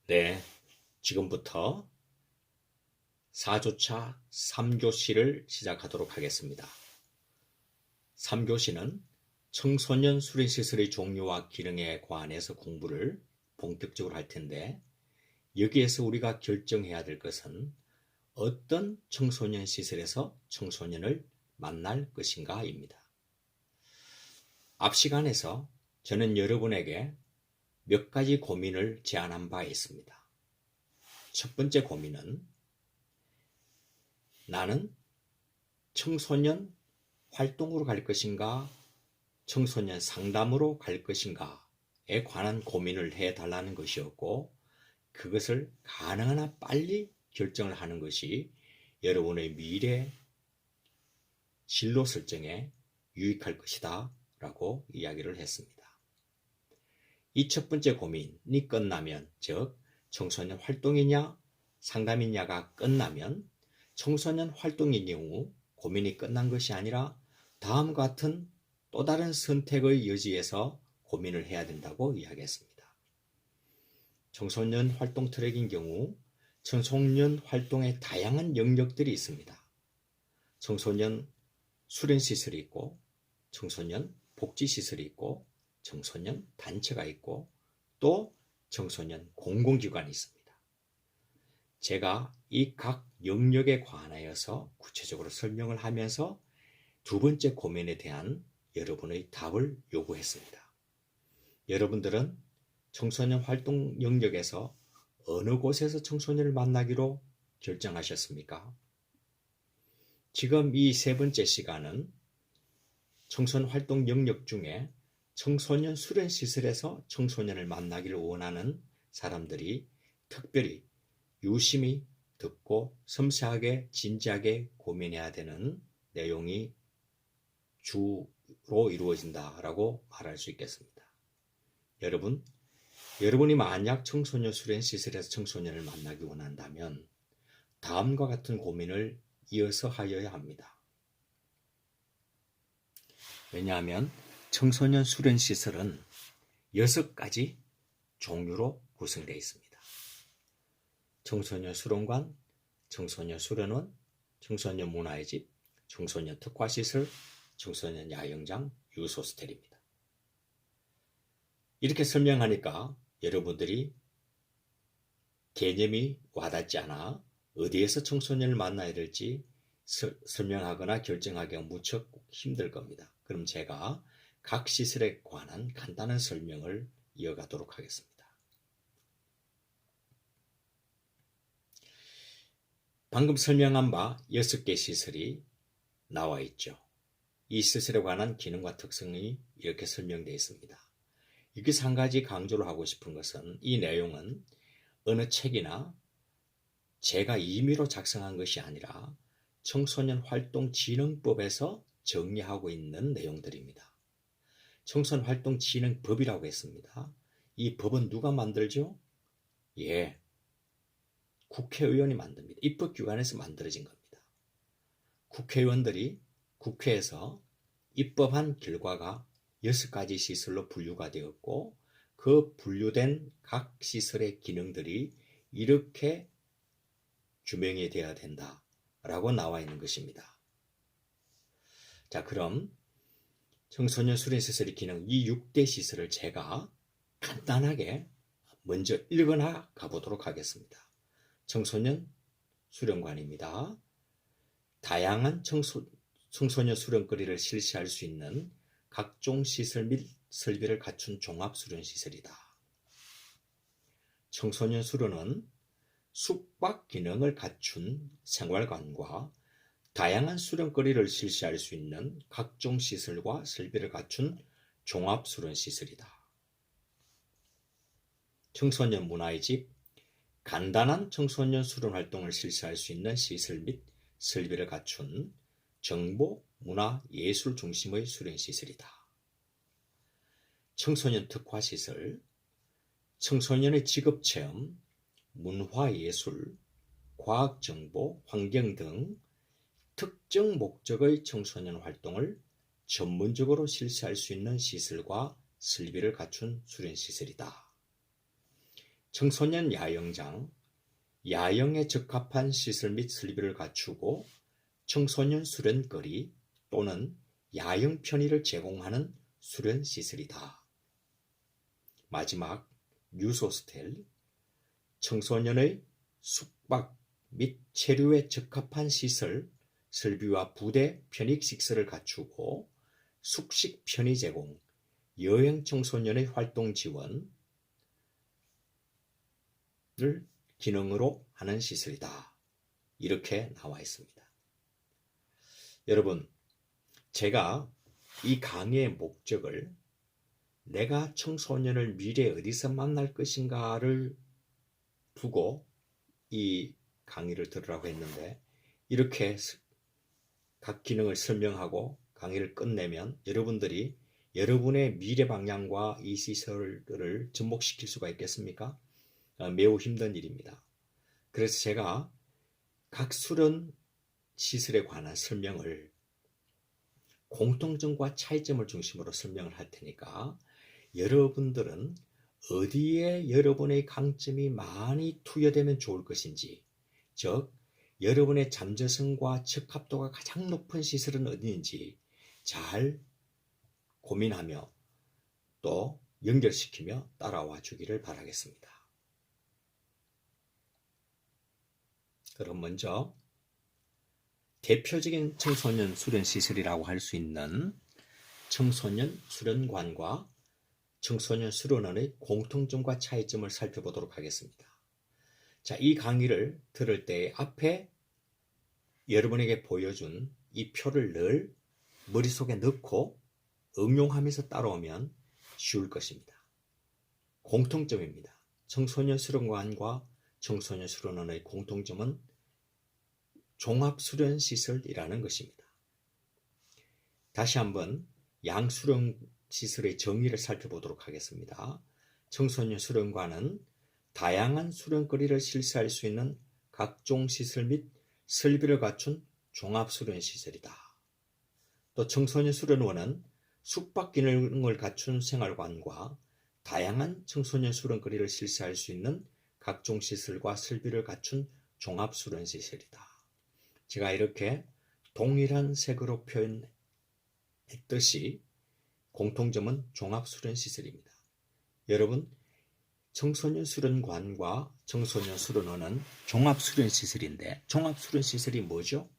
네, 지금부터 4조차 3교시를 시작하도록 하겠습니다. 3교시는 청소년 수련시설의 종류와 기능에 관해서 공부를 본격적으로 할 텐데, 여기에서 우리가 결정해야 될 것은 어떤 청소년 시설에서 청소년을 만날 것인가입니다. 앞 시간에서 저는 여러분에게 몇 가지 고민을 제안한 바 있습니다. 첫 번째 고민은 나는 청소년 활동으로 갈 것인가, 청소년 상담으로 갈 것인가에 관한 고민을 해달라는 것이었고, 그것을 가능한 한 빨리 결정을 하는 것이 여러분의 미래 진로 설정에 유익할 것이다 라고 이야기를 했습니다. 이 첫 번째 고민이 끝나면, 즉 청소년 활동이냐 상담이냐가 끝나면 청소년 활동의 경우 고민이 끝난 것이 아니라 다음과 같은 또 다른 선택의 여지에서 고민을 해야 된다고 이야기했습니다. 청소년 활동 트랙인 경우 청소년 활동의 다양한 영역들이 있습니다. 청소년 수련시설이 있고, 청소년 복지시설이 있고, 청소년 단체가 있고, 또 청소년 공공기관이 있습니다. 제가 이 각 영역에 관하여서 구체적으로 설명을 하면서 두 번째 고민에 대한 여러분의 답을 요구했습니다. 여러분들은 청소년 활동 영역에서 어느 곳에서 청소년을 만나기로 결정하셨습니까? 지금 이 세 번째 시간은 청소년 활동 영역 중에 청소년 수련시설에서 청소년을 만나기를 원하는 사람들이 특별히 유심히 듣고 섬세하게 진지하게 고민해야 되는 내용이 주로 이루어진다라고 말할 수 있겠습니다. 여러분이 만약 청소년 수련시설에서 청소년을 만나기 원한다면 다음과 같은 고민을 이어서 하여야 합니다. 왜냐하면 청소년 수련시설은 6가지 종류로 구성되어 있습니다. 청소년 수련관, 청소년 수련원, 청소년 문화의 집, 청소년 특화시설, 청소년 야영장, 유소스텔입니다. 이렇게 설명하니까 여러분들이 개념이 와닿지 않아 어디에서 청소년을 만나야 될지 설명하거나 결정하기가 무척 힘들 겁니다. 그럼 제가 각 시설에 관한 간단한 설명을 이어가도록 하겠습니다. 방금 설명한 바 6개 시설이 나와 있죠. 이 시설에 관한 기능과 특성이 이렇게 설명되어 있습니다. 여기서 한 가지 강조를 하고 싶은 것은 이 내용은 어느 책이나 제가 임의로 작성한 것이 아니라 청소년 활동 진흥법에서 정리하고 있는 내용들입니다. 청소년 활동 진흥법이라고 했습니다. 이 법은 누가 만들죠? 국회의원이 만듭니다. 입법기관에서 만들어진 겁니다. 국회의원들이 국회에서 입법한 결과가 6가지 시설로 분류가 되었고, 그 분류된 각 시설의 기능들이 이렇게 규명이 되어야 된다라고 나와 있는 것입니다. 자, 그럼 청소년 수련시설의 기능 이 6대 시설을 제가 간단하게 먼저 읽어나 가보도록 하겠습니다. 청소년 수련관입니다. 다양한 청소년 수련거리를 실시할 수 있는 각종 시설 및 설비를 갖춘 종합수련시설이다. 청소년 수련은 숙박 기능을 갖춘 생활관과 다양한 수련거리를 실시할 수 있는 각종 시설과 설비를 갖춘 종합수련시설이다. 청소년 문화의 집, 간단한 청소년 수련 활동을 실시할 수 있는 시설 및 설비를 갖춘 정보, 문화, 예술 중심의 수련시설이다. 청소년 특화시설, 청소년의 직업체험, 문화예술, 과학정보, 환경 등 특정 목적의 청소년 활동을 전문적으로 실시할 수 있는 시설과 설비를 갖춘 수련시설이다. 청소년 야영장, 야영에 적합한 시설 및 설비를 갖추고 청소년 수련거리 또는 야영 편의를 제공하는 수련시설이다. 마지막, 뉴스호스텔, 청소년의 숙박 및 체류에 적합한 시설, 설비와 부대 편익시설을 갖추고 숙식 편의 제공, 여행 청소년의 활동 지원을 기능으로 하는 시설이다. 이렇게 나와 있습니다. 여러분, 제가 이 강의의 목적을 내가 청소년을 미래에 어디서 만날 것인가를 두고 이 강의를 들으라고 했는데, 이렇게 각 기능을 설명하고 강의를 끝내면 여러분들이 여러분의 미래 방향과 이 시설을 접목시킬 수가 있겠습니까? 매우 힘든 일입니다. 그래서 제가 각 수련 시설에 관한 설명을 공통점과 차이점을 중심으로 설명을 할 테니까 여러분들은 어디에 여러분의 강점이 많이 투여되면 좋을 것인지, 즉 여러분의 잠재성과 적합도가 가장 높은 시설은 어디인지 잘 고민하며 또 연결시키며 따라와 주기를 바라겠습니다. 그럼 먼저 대표적인 청소년 수련시설이라고 할 수 있는 청소년 수련관과 청소년 수련원의 공통점과 차이점을 살펴보도록 하겠습니다. 자, 이 강의를 들을 때 앞에 여러분에게 보여준 이 표를 늘 머릿속에 넣고 응용하면서 따라오면 쉬울 것입니다. 공통점입니다. 청소년 수련관과 청소년 수련원의 공통점은 종합수련시설이라는 것입니다. 다시 한번 양수련시설의 정의를 살펴보도록 하겠습니다. 청소년 수련관은 다양한 수련거리를 실시할 수 있는 각종 시설 및 설비를 갖춘 종합수련시설이다. 또 청소년 수련원은 숙박 기능을 갖춘 생활관과 다양한 청소년 수련거리를 실시할 수 있는 각종 시설과 설비를 갖춘 종합수련시설이다. 제가 이렇게 동일한 색으로 표현했듯이 공통점은 종합수련시설입니다. 여러분, 청소년 수련관과 청소년 수련원은 종합수련시설인데 종합수련시설이 뭐죠?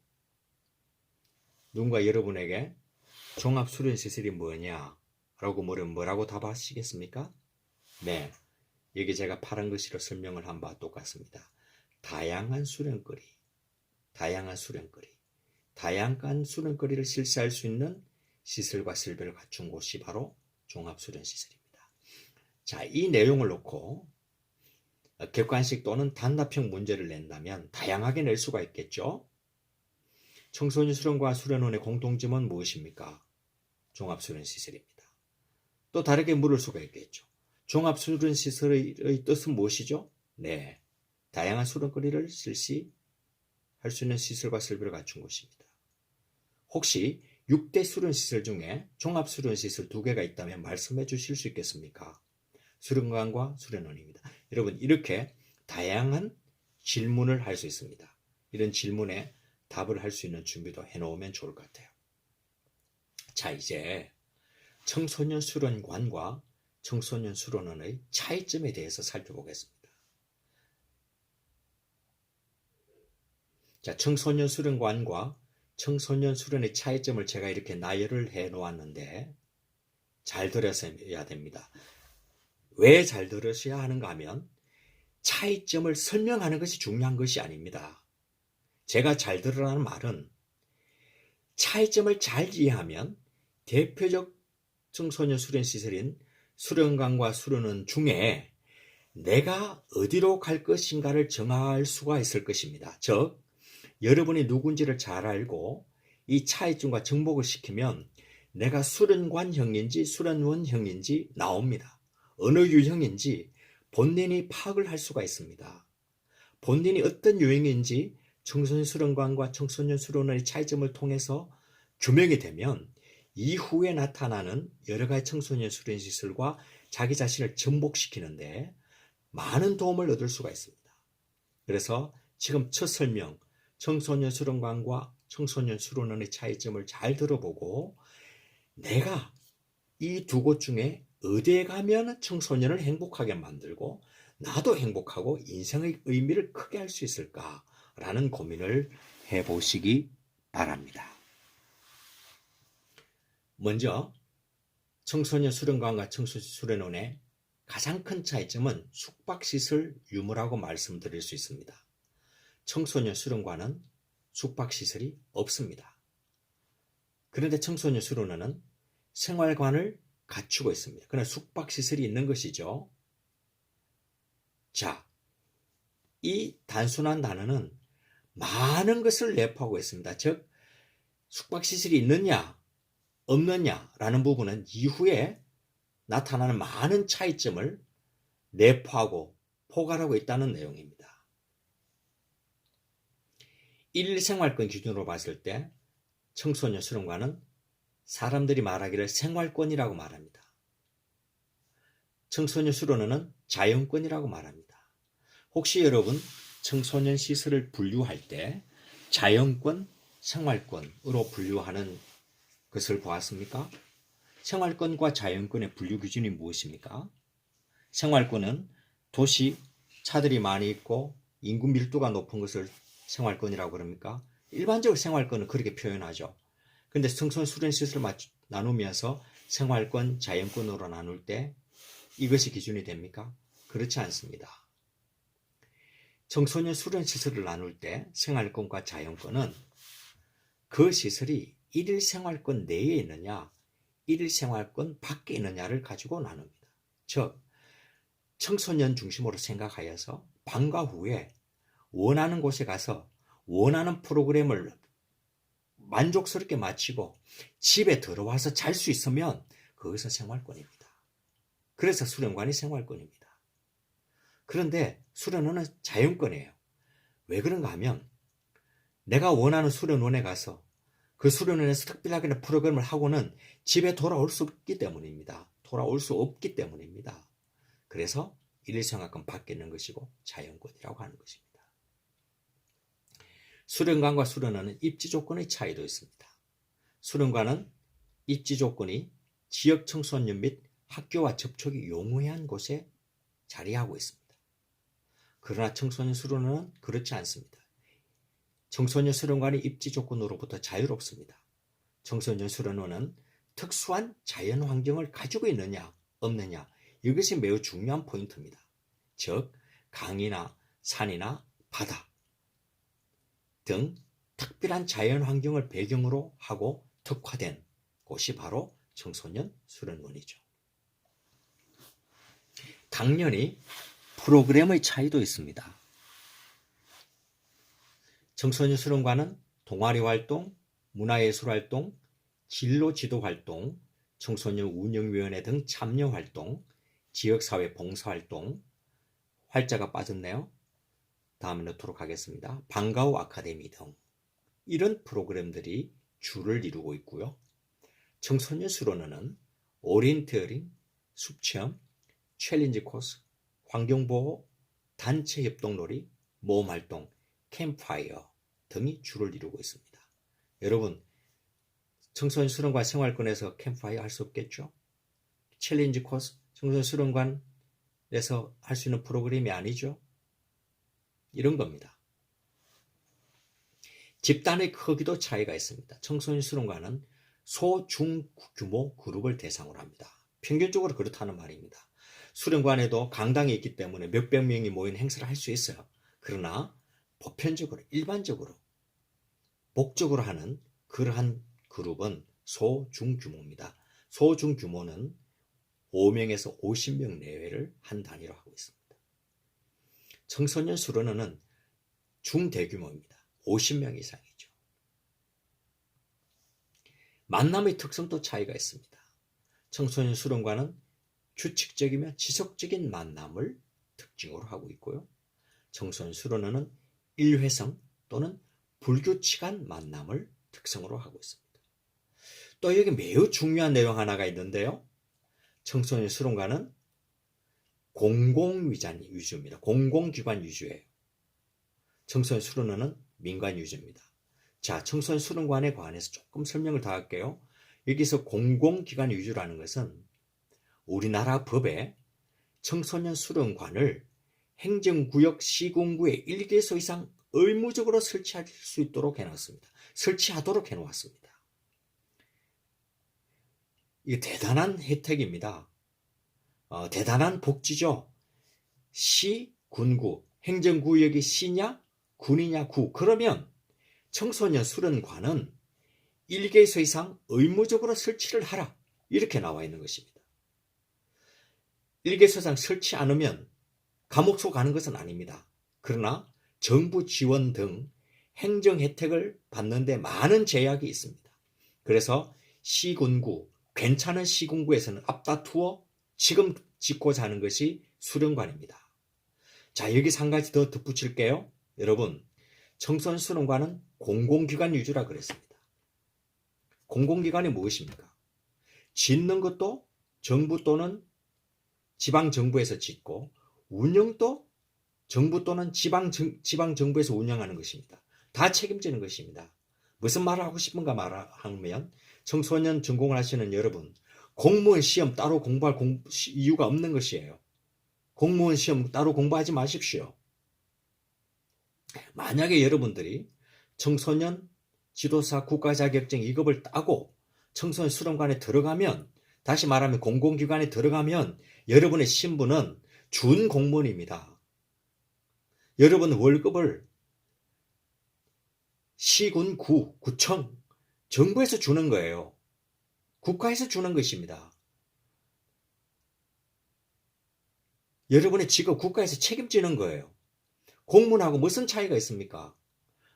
누군가 여러분에게 종합수련시설이 뭐냐라고 물으면 뭐라고 답하시겠습니까? 네, 여기 제가 파란 글씨로 설명을 한 바와 똑같습니다. 다양한 수련거리, 다양한 수련거리를 실시할 수 있는 시설과 설비를 갖춘 곳이 바로 종합수련시설입니다. 자, 이 내용을 놓고 객관식 또는 단답형 문제를 낸다면 다양하게 낼 수가 있겠죠. 청소년 수련과 수련원의 공통점은 무엇입니까? 종합수련시설입니다. 또 다르게 물을 수가 있겠죠. 종합수련시설의 뜻은 무엇이죠? 네, 다양한 수련거리를 실시할 수 있는 시설과 설비를 갖춘 곳입니다. 혹시 6대 수련시설 중에 종합수련시설 2개가 있다면 말씀해 주실 수 있겠습니까? 수련관과 수련원입니다. 여러분, 이렇게 다양한 질문을 할 수 있습니다. 이런 질문에 답을 할 수 있는 준비도 해놓으면 좋을 것 같아요. 자, 이제 청소년 수련관과 청소년 수련원의 차이점에 대해서 살펴보겠습니다. 자, 청소년 수련관과 청소년 수련의 차이점을 제가 이렇게 나열을 해 놓았는데 잘 들으셔야 됩니다. 왜 잘 들으셔야 하는가 하면 차이점을 설명하는 것이 중요한 것이 아닙니다. 제가 잘 들으라는 말은 차이점을 잘 이해하면 대표적 청소년 수련시설인 수련관과 수련원 중에 내가 어디로 갈 것인가를 정할 수가 있을 것입니다. 즉, 여러분이 누군지를 잘 알고 이 차이점과 정복을 시키면 내가 수련관형인지 수련원형인지 나옵니다. 어느 유형인지 본인이 파악을 할 수가 있습니다. 본인이 어떤 유형인지 청소년 수련관과 청소년 수련원의 차이점을 통해서 규명이 되면 이후에 나타나는 여러 가지 청소년 수련시설과 자기 자신을 접목시키는데 많은 도움을 얻을 수가 있습니다. 그래서 지금 첫 설명, 청소년 수련관과 청소년 수련원의 차이점을 잘 들어보고 내가 이 두 곳 중에 어디에 가면 청소년을 행복하게 만들고 나도 행복하고 인생의 의미를 크게 할 수 있을까라는 고민을 해보시기 바랍니다. 먼저 청소년 수련관과 청소년 수련원의 가장 큰 차이점은 숙박시설 유무라고 말씀드릴 수 있습니다. 청소년 수련관은 숙박시설이 없습니다. 그런데 청소년 수련원은 생활관을 갖추고 있습니다. 그러나 숙박시설이 있는 것이죠. 자, 이 단순한 단어는 많은 것을 내포하고 있습니다. 즉, 숙박시설이 있느냐, 없느냐라는 부분은 이후에 나타나는 많은 차이점을 내포하고 포괄하고 있다는 내용입니다. 일일 생활권 기준으로 봤을 때 청소년 수련관은 사람들이 말하기를 생활권이라고 말합니다. 청소년 수련원은 자연권이라고 말합니다. 혹시 여러분 청소년 시설을 분류할 때 자연권, 생활권으로 분류하는 것을 보았습니까? 생활권과 자연권의 분류 기준이 무엇입니까? 생활권은 도시, 차들이 많이 있고 인구 밀도가 높은 것을 생활권이라고 그럽니까? 일반적으로 생활권은 그렇게 표현하죠. 그런데 청소년 수련 시설을 나누면서 생활권, 자연권으로 나눌 때 이것이 기준이 됩니까? 그렇지 않습니다. 청소년 수련 시설을 나눌 때 생활권과 자연권은 그 시설이 일일 생활권 내에 있느냐, 일일 생활권 밖에 있느냐를 가지고 나눕니다. 즉, 청소년 중심으로 생각하여서 방과 후에 원하는 곳에 가서 원하는 프로그램을 만족스럽게 마치고 집에 들어와서 잘 수 있으면 그것은 생활권입니다. 그래서 수련관이 생활권입니다. 그런데 수련원은 자연권이에요. 왜 그런가 하면 내가 원하는 수련원에 가서 그 수련원에서 특별하게 프로그램을 하고는 집에 돌아올 수 없기 때문입니다. 돌아올 수 없기 때문입니다. 그래서 일일생활권 밖에 있는 것이고 자연권이라고 하는 것입니다. 수련관과 수련원은 입지 조건의 차이도 있습니다. 수련관은 입지 조건이 지역 청소년 및 학교와 접촉이 용이한 곳에 자리하고 있습니다. 그러나 청소년 수련원은 그렇지 않습니다. 청소년 수련관이 입지 조건으로부터 자유롭습니다. 청소년 수련원은 특수한 자연 환경을 가지고 있느냐 없느냐 이것이 매우 중요한 포인트입니다. 즉 강이나 산이나 바다 등 특별한 자연 환경을 배경으로 하고 특화된 곳이 바로 청소년 수련원이죠. 당연히 프로그램의 차이도 있습니다. 청소년 수련관은 동아리 활동, 문화예술 활동, 진로 지도 활동, 청소년 운영위원회 등 참여 활동, 지역사회 봉사활동, 활자가 빠졌네요. 다음에 넣도록 하겠습니다. 방과 후 아카데미 등 이런 프로그램들이 주를 이루고 있고요. 청소년 수련원은 오리엔티어링, 숲체험, 챌린지 코스, 환경보호, 단체 협동놀이, 모험활동, 캠프파이어 등이 주를 이루고 있습니다. 여러분, 청소년 수련관 생활권에서 캠프파이어 할 수 없겠죠? 챌린지 코스, 청소년 수련관에서 할 수 있는 프로그램이 아니죠? 이런 겁니다. 집단의 크기도 차이가 있습니다. 청소년 수련관은 소중규모 그룹을 대상으로 합니다. 평균적으로 그렇다는 말입니다. 수련관에도 강당이 있기 때문에 몇백 명이 모인 행사를 할 수 있어요. 그러나 보편적으로 일반적으로 목적으로 하는 그러한 그룹은 소중규모입니다. 소중규모는 5명에서 50명 내외를 한 단위로 하고 있습니다. 청소년 수련원은 중대규모입니다. 50명 이상이죠. 만남의 특성도 차이가 있습니다. 청소년 수련관은 규칙적이며 지속적인 만남을 특징으로 하고 있고요. 청소년 수련원은 일회성 또는 불규칙한 만남을 특성으로 하고 있습니다. 또 여기 매우 중요한 내용 하나가 있는데요. 청소년 수련관은 공공위장 위주입니다. 공공기관 위주예요. 청소년 수련원은 민간 위주입니다. 자, 청소년 수련관에 관해서 조금 설명을 더 할게요. 여기서 공공기관 위주라는 것은 우리나라 법에 청소년 수련관을 행정구역 시군구의 1개소 이상 의무적으로 설치할 수 있도록 해놨습니다. 설치하도록 해놓았습니다. 이게 대단한 혜택입니다. 대단한 복지죠. 시, 군구, 행정구역이 시냐, 군이냐, 구. 그러면 청소년 수련관은 1개소 이상 의무적으로 설치를 하라. 이렇게 나와 있는 것입니다. 1개소 이상 설치 않으면 감옥소 가는 것은 아닙니다. 그러나 정부 지원 등 행정 혜택을 받는데 많은 제약이 있습니다. 그래서 시군구, 괜찮은 시군구에서는 앞다투어 지금 짓고자 하는 것이 수련관입니다. 자, 여기서 한 가지 더 덧붙일게요. 여러분, 청소년 수련관은 공공기관 위주라 그랬습니다. 공공기관이 무엇입니까? 짓는 것도 정부 또는 지방정부에서 짓고 운영도 정부 또는 지방정부에서 운영하는 것입니다. 다 책임지는 것입니다. 무슨 말을 하고 싶은가 말하면 청소년 전공을 하시는 여러분, 공무원 시험 따로 공부할 이유가 없는 것이에요. 공무원 시험 따로 공부하지 마십시오. 만약에 여러분들이 청소년 지도사 국가자격증 2급을 따고 청소년 수련관에 들어가면, 다시 말하면 공공기관에 들어가면 여러분의 신분은 준공무원입니다. 여러분 월급을 시군, 구, 구청, 정부에서 주는 거예요. 국가에서 주는 것입니다. 여러분의 직업 국가에서 책임지는 거예요. 공무원하고 무슨 차이가 있습니까?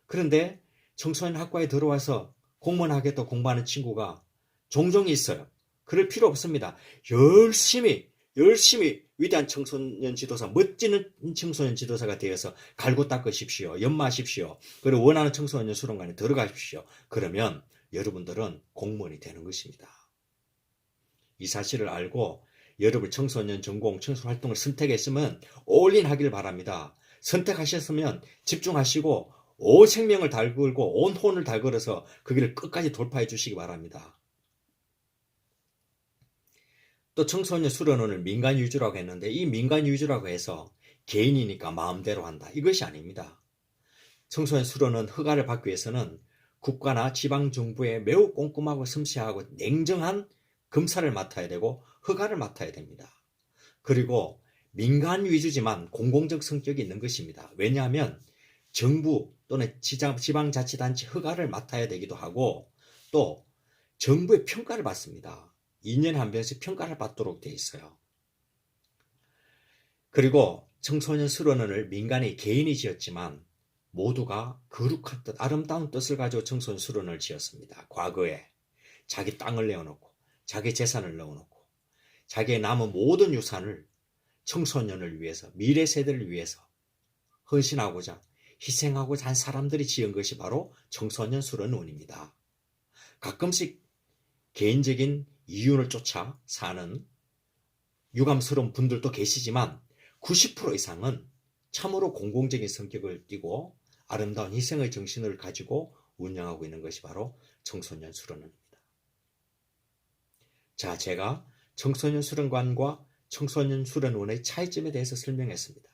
그런데 청소년 학과에 들어와서 공무원 하겠다고 공부하는 친구가 종종 있어요. 그럴 필요 없습니다. 열심히 위대한 청소년 지도사, 멋지는 청소년 지도사가 되어서 갈고 닦으십시오. 연마하십시오. 그리고 원하는 청소년 수련관에 들어가십시오. 그러면 여러분들은 공무원이 되는 것입니다. 이 사실을 알고 여러분 청소년 전공, 청소년 활동을 선택했으면 올인하길 바랍니다. 선택하셨으면 집중하시고 온 생명을 달걸고 온 혼을 달걸어서 그 길을 끝까지 돌파해 주시기 바랍니다. 또 청소년 수련원을 민간 위주라고 했는데, 이 민간 위주라고 해서 개인이니까 마음대로 한다, 이것이 아닙니다. 청소년 수련원 허가를 받기 위해서는 국가나 지방정부의 매우 꼼꼼하고 섬세하고 냉정한 검사를 맡아야 되고 허가를 맡아야 됩니다. 그리고 민간 위주지만 공공적 성격이 있는 것입니다. 왜냐하면 정부 또는 지방자치단체 허가를 맡아야 되기도 하고, 또 정부의 평가를 받습니다. 2년에 한 번씩 평가를 받도록 되어 있어요. 그리고 청소년 수련원을 민간의 개인이 지었지만 모두가 거룩한 뜻, 아름다운 뜻을 가지고 청소년 수련원을 지었습니다. 과거에 자기 땅을 내어놓고 자기 재산을 넣어놓고 자기의 남은 모든 유산을 청소년을 위해서, 미래 세대를 위해서 헌신하고자 희생하고자 한 사람들이 지은 것이 바로 청소년 수련원입니다. 가끔씩 개인적인 이윤을 쫓아 사는 유감스러운 분들도 계시지만 90% 이상은 참으로 공공적인 성격을 띠고 아름다운 희생의 정신을 가지고 운영하고 있는 것이 바로 청소년 수련원입니다. 자, 제가 청소년 수련관과 청소년 수련원의 차이점에 대해서 설명했습니다.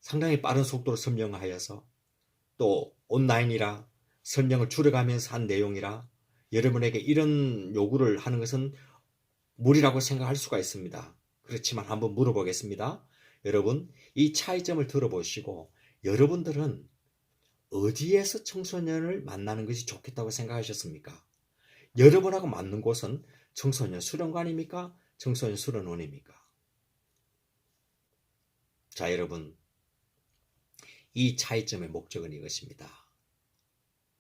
상당히 빠른 속도로 설명하여서 또 온라인이라 설명을 줄여가면서 한 내용이라 여러분에게 이런 요구를 하는 것은 무리라고 생각할 수가 있습니다. 그렇지만 한번 물어보겠습니다. 여러분, 이 차이점을 들어보시고 여러분들은 어디에서 청소년을 만나는 것이 좋겠다고 생각하셨습니까? 여러분하고 맞는 곳은 청소년 수련관입니까? 청소년 수련원입니까? 자, 여러분, 이 차이점의 목적은 이것입니다.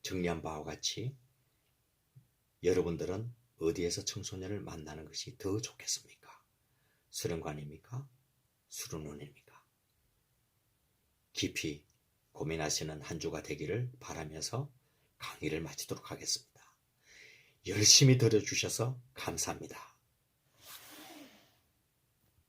정리한 바와 같이 여러분들은 어디에서 청소년을 만나는 것이 더 좋겠습니까? 수련관입니까? 수련원입니까? 깊이 고민하시는 한 주가 되기를 바라면서 강의를 마치도록 하겠습니다. 열심히 들어주셔서 감사합니다.